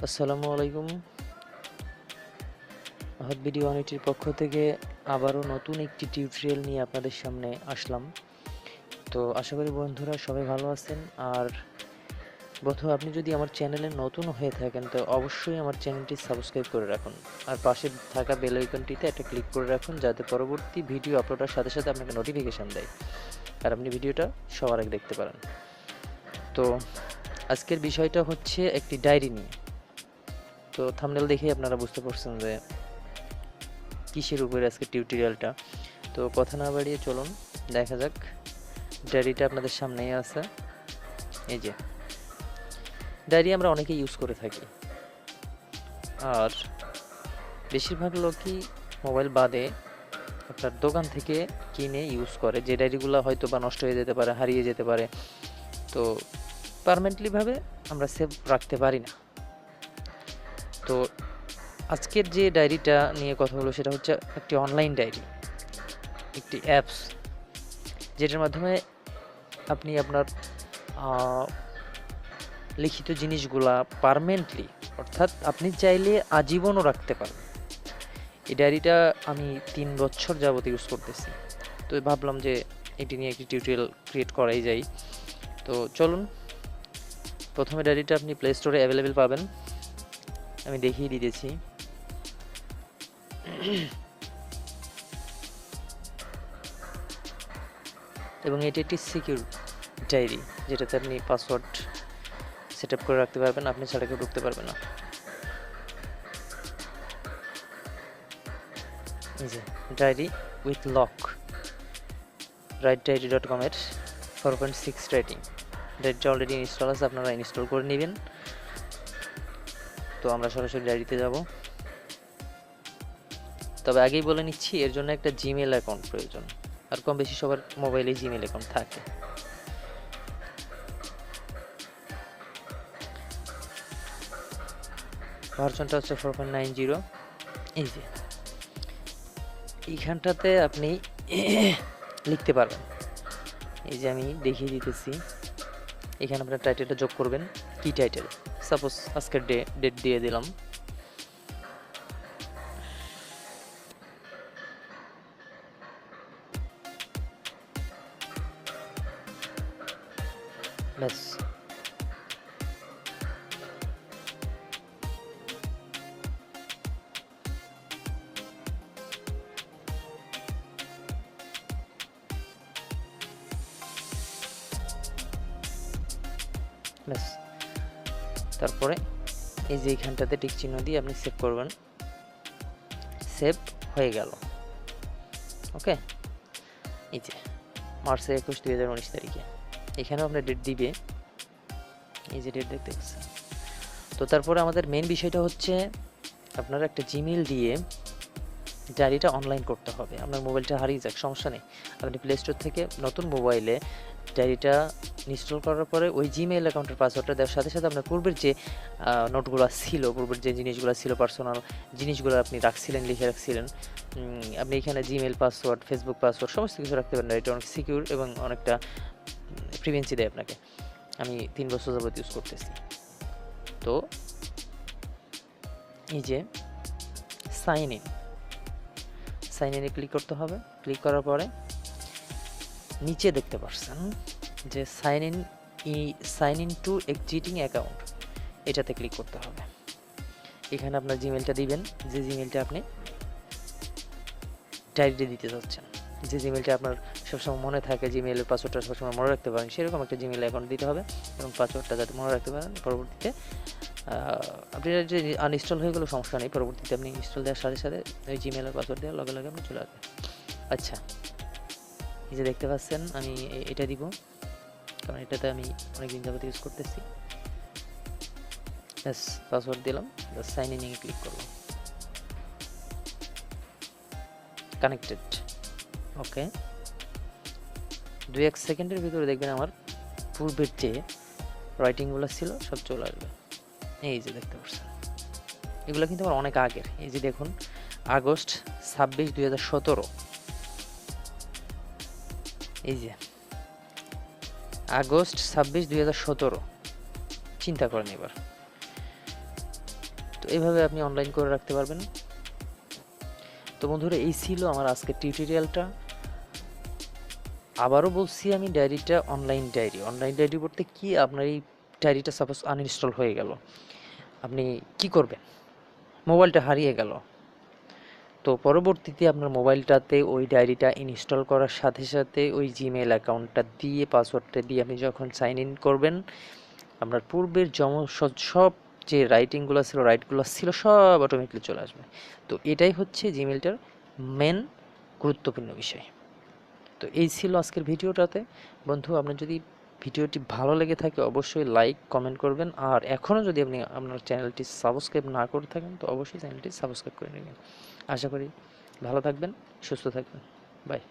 আসসালামু আলাইকুম। আহাদ ভিডিও ওয়ানিটির পক্ষ থেকে আবারও নতুন একটি টিউটোরিয়াল নিয়ে আপনাদের সামনে আসলাম। তো আশা করি বন্ধুরা সবাই ভালো আছেন। আর বন্ধু, আপনি যদি আমার চ্যানেলে নতুন হয়ে থাকেন তো অবশ্যই আমার চ্যানেলটি সাবস্ক্রাইব করে রাখুন, আর পাশে থাকা বেল আইকনটিতে একটা ক্লিক করে রাখুন, যাতে পরবর্তী ভিডিও আপলোডের সাথে সাথে আপনাকে নোটিফিকেশান দেয় আর আপনি ভিডিওটা সবার আগে দেখতে পারেন। তো আজকের বিষয়টা হচ্ছে একটি ডায়েরি নিয়ে। তো থাম্বনেল দেখেই আপনারা বুঝতে পারছেন যে কিসের উপরে আজকে টিউটোরিয়ালটা। তো কথা না বাড়িয়ে চলুন দেখা যাক। ডায়েরিটা আপনাদের সামনেই আছে। এই যে ডায়েরি আমরা অনেকেই ইউজ করে থাকি, আর বেশিরভাগ লোকই মোবাইল বাদে আপনার দোকান থেকে কিনে ইউজ করে, যে ডায়েরিগুলো হয়তো বা নষ্ট হয়ে যেতে পারে, হারিয়ে যেতে পারে। তো পারমানেন্টলিভাবে আমরা সেভ রাখতে পারি না। তো আজকের যে ডায়েরিটা নিয়ে কথা হলো সেটা হচ্ছে একটি অনলাইন ডায়েরি, একটি অ্যাপস, যেটার মাধ্যমে আপনি আপনার লিখিত জিনিসগুলা পার্মানেন্টলি, অর্থাৎ আপনি চাইলে আজীবনও রাখতে পারেন। এই ডায়েরিটা আমি 3 বছর যাবত ইউজ করতেছি। তো ভাবলাম যে এটি নিয়ে একটি টিউটোরিয়াল ক্রিয়েট করাই যায়। তো চলুন, প্রথমে ডায়েরিটা আপনি প্লে স্টোরে অ্যাভেলেবেল পাবেন, আমি দেখিয়ে দিতেছি। এবং এটি একটি সিকিউর ডায়েরি, যেটাতে আপনি পাসওয়ার্ড সেট আপ করে রাখতে পারবেন, আপনি ছাড়া কেউ ঢুকতে পারবে না। এই যে ডায়েরি উইথ লক, writediary.com এর 4.6 রেটিং। ডায়েরিটা অলরেডি ইনস্টল আছে, আপনারা ইনস্টল করে নেবেন। তো আমরা সরাসরি ডায়েরিতে যাব। তবে আগেই বলে নিচ্ছি, এর জন্য একটা জিমেল অ্যাকাউন্ট প্রয়োজন, আর কম বেশি সবার মোবাইলে জিমেল অ্যাকাউন্ট থাকে। ভার্সনটা হচ্ছে 4.90। এই যে এইখানটাতে আপনি লিখতে পারবেন। এই যে আমি দেখিয়ে দিতেছি, এখানে আপনার টাইটেলটা যোগ করবেন। কি টাইটেল? সাপোজ আজকের ডেট দিয়ে দিলাম। ব্যাস, ব্যাস। তারপরে এই যে এইখানটাতে টিক চিহ্ন দিয়ে আপনি সেভ করবেন। সেভ হয়ে গেল। ওকে, এই যে মার্চ 21, 2019 তারিখে এখানেও আপনার ডেট দিবে। এই যে ডেট দেখতে পাচ্ছেন। তো তারপরে আমাদের মেন বিষয়টা হচ্ছে আপনারা একটা জিমেল দিয়ে ডায়েরিটা অনলাইন করতে হবে। আপনার মোবাইলটা হারিয়ে যাক, সমস্যা নেই, আপনি প্লে স্টোর থেকে নতুন মোবাইলে ডায়েরিটা ইনস্টল করার পরে ওই জিমেইল অ্যাকাউন্টের পাসওয়ার্ডটা দেওয়ার সাথে সাথে আপনার পূর্বের যে নোটগুলো ছিল, পূর্বের যে জিনিসগুলো ছিল, পার্সোনাল জিনিসগুলো আপনি রাখছিলেন, লিখে রাখছিলেন, আপনি এখানে জিমেইল পাসওয়ার্ড, ফেসবুক পাসওয়ার্ড সমস্ত কিছু রাখতে পারেন। এটা অনেক সিকিউর এবং অনেকটা প্রিভেন্সি দেয় আপনাকে। আমি 3 বছর যাবত ইউজ করতেছি। তো এই যে সাইন ইনে ক্লিক করতে হবে। ক্লিক করার পরে নিচে দেখতে পাচ্ছেন যে sign in to existing account, এটাতে ক্লিক করতে হবে। এখানে আপনার জিমেলটা দিবেন, যে জিমেলটা আপনি ডায়েরিতে দিতে চাচ্ছেন, যে জিমেলটা আপনার সবসময় মনে থাকে, জিমেলের পাসওয়ার্ডটা সবসময় মনে রাখতে পারেন, সেরকম একটা জিমেল অ্যাকাউন্ট দিতে হবে এবং পাসওয়ার্ডটা যাতে মনে রাখতে পারেন। পরবর্তীতে আপনি যে আনইনস্টল হয়ে গেলেও সমস্যা নেই, পরবর্তীতে আপনি ইনস্টল দেওয়ার সাথে সাথে ওই জিমেলের পাসওয়ার্ড দেওয়ার লগে লগে আপনি চলে আসবে। আচ্ছা, এই যে দেখতে পাচ্ছেন আমি এটা দিব, কারণ এটাতে আমি অনেকদিন যাবত ইউজ করতেছি। ব্যাস, পাসওয়ার্ড দিলাম, ব্যাস সাইন ইনে ক্লিক করলাম। কানেক্টেড। ওকে, 2-1 সেকেন্ডের ভিতরে দেখবেন আমার পূর্বের যে রাইটিংগুলো ছিল সব চলে আসবে। এই যে দেখতে পাচ্ছেন, এগুলো কিন্তু আমার অনেক আগের। এই যে দেখুন, আগস্ট 26, 2017। এই যে আগস্ট 26, 2017। চিন্তা করেন এবার, এইভাবে আপনি অনলাইন করে রাখতে পারবেন। তো বন্ধুরা, এই ছিল আমার আজকের টিউটোরিয়ালটা। আবারও বলছি, আমি ডায়েরিটা অনলাইন ডায়েরি বলতে কি, আপনার এই ডায়েরিটা সাপোজ আনইনস্টল হয়ে গেল, আপনি কি করবেন? মোবাইলটা হারিয়ে গেল, তো পরবর্তীতে আপনার মোবাইলটাতে ওই ডায়েরিটা ইনস্টল করার সাথে সাথে ওই জিমেল অ্যাকাউন্টটা দিয়ে, পাসওয়ার্ডটা দিয়ে আপনি যখন সাইন ইন করবেন, আপনার পূর্বের সব যে রাইটগুলো ছিল সব অটোমেটিকলি চলে আসবে। তো এটাই হচ্ছে জিমেলটার মেন গুরুত্বপূর্ণ বিষয়। তো এই ছিল আজকের ভিডিওটাতে। বন্ধু, আপনার যদি ভিডিওটি ভালো লেগে থাকে অবশ্যই লাইক কমেন্ট করবেন, আর এখনও যদি আপনি আপনার চ্যানেলটি সাবস্ক্রাইব না করে থাকেন তো অবশ্যই চ্যানেলটি সাবস্ক্রাইব করে নেবেন। আশা করি ভালো থাকবেন, সুস্থ থাকবেন। বাই।